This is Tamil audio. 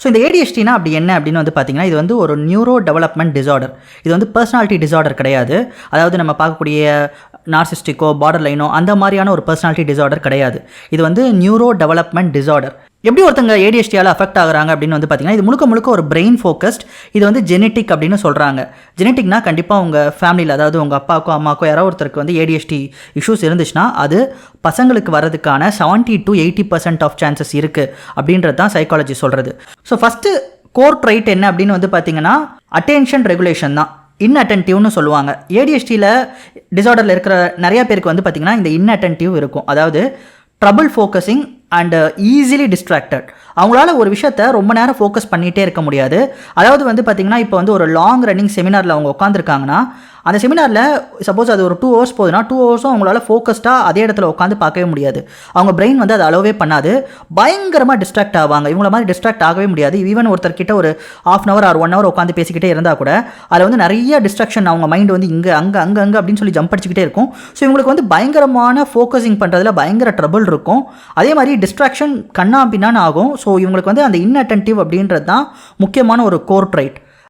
ஸோ இந்த ஏடிஹெச்டினா அப்படி என்ன அப்படின்னு வந்து பார்த்தீங்கன்னா, இது வந்து ஒரு நியூரோ டெவலப்மெண்ட் டிசார்டர். இது வந்து பர்சனாலிட்டி டிசார்டர் கிடையாது. அதாவது நம்ம பார்க்கக்கூடிய நார்சிஸ்டிக்கோ, பார்டர் லைனோ அந்த மாதிரியான ஒரு பர்சனாலிட்டி டிசார்டர் கிடையாது. இது வந்து நியூரோ டெவலப்மெண்ட் டிசார்டர். எப்படி ஒருத்தங்க ஏடிஹெச்டியால் அஃபெக்ட் ஆகுறாங்க அப்படின்னு வந்து பார்த்தீங்கன்னா, இது முழுக்க முழுக்க ஒரு பிரெயின் ஃபோக்கஸ்ட். இது வந்து ஜெனட்டிக் அப்படின்னு சொல்கிறாங்க. ஜெனட்டிக்னா கண்டிப்பாக உங்கள் ஃபேமிலியில், அதாவது உங்கள் அப்பாக்கோ அம்மாக்கோ யாரோ ஒருத்தருக்கு வந்து ஏடிஹெச்டி இஷ்யூஸ் இருந்துச்சுன்னா அது பசங்களுக்கு வரதுக்கான 70 to 80% ஆஃப் சான்சஸ் இருக்குது அப்படின்றது தான் சைக்காலஜி சொல்கிறது. ஸோ ஃபஸ்ட்டு கோர் ட்ரைட் என்ன அப்படின்னு வந்து பார்த்தீங்கன்னா, அட்டென்ஷன் ரெகுலேஷன் தான். இன்அட்டென்டிவ்னு சொல்லுவாங்க. ஏடிஹெச்டியில் டிசார்டரில் இருக்கிற நிறைய பேருக்கு வந்து பார்த்திங்கன்னா இந்த இன்அட்டென்டிவ் இருக்கும். அதாவது trouble focusing and easily distracted. அவங்களால ஒரு விஷயத்தை ரொம்ப நேரம் ஃபோக்கஸ் பண்ணிகிட்டே இருக்க முடியாது. அதாவது வந்து பார்த்திங்கன்னா, இப்போ வந்து ஒரு லாங் ரன்னிங் செமினாரில் அவங்க உட்காந்துருக்காங்கன்னா, அந்த செமினாரில் சப்போஸ் அது ஒரு 2 hours போகுதுன்னா 2 hours அவங்களால ஃபோக்கஸ்டாக அதே இடத்துல உட்காந்து பார்க்கவே முடியாது. அவங்க பிரெயின் வந்து அதை அலோவே பண்ணாது. பயங்கரமாக டிஸ்ட்ராக்ட் ஆவாங்க. இவங்கள மாதிரி டிஸ்ட்ராக்ட் ஆகவே முடியாது. ஈவன் ஒருத்தர்கிட்ட ஒரு 1/2 hour or 1 hour உட்காந்து பேசிக்கிட்டே இருந்தால் கூட அதில் வந்து நிறைய டிஸ்ட்ராக்ஷன், அவங்க மைண்டு வந்து இங்கே அங்கே அங்கே அங்கே அப்படின்னு சொல்லி ஜம்ப் அடிச்சுக்கிட்டே இருக்கும். ஸோ இவங்களுக்கு வந்து பயங்கரமான ஃபோக்கஸிங் பண்ணுறதுல பயங்கர ட்ரபிள் இருக்கும். அதே மாதிரி டிஸ்ட்ராக்ஷன் கண்ணா பின்னான்னு ஆகும். ஸோ இவங்களுக்கு வந்து அந்த இன்அட்டென்டிவ் அப்படின்றது தான் முக்கியமான ஒரு கோர் ட்ரைட்.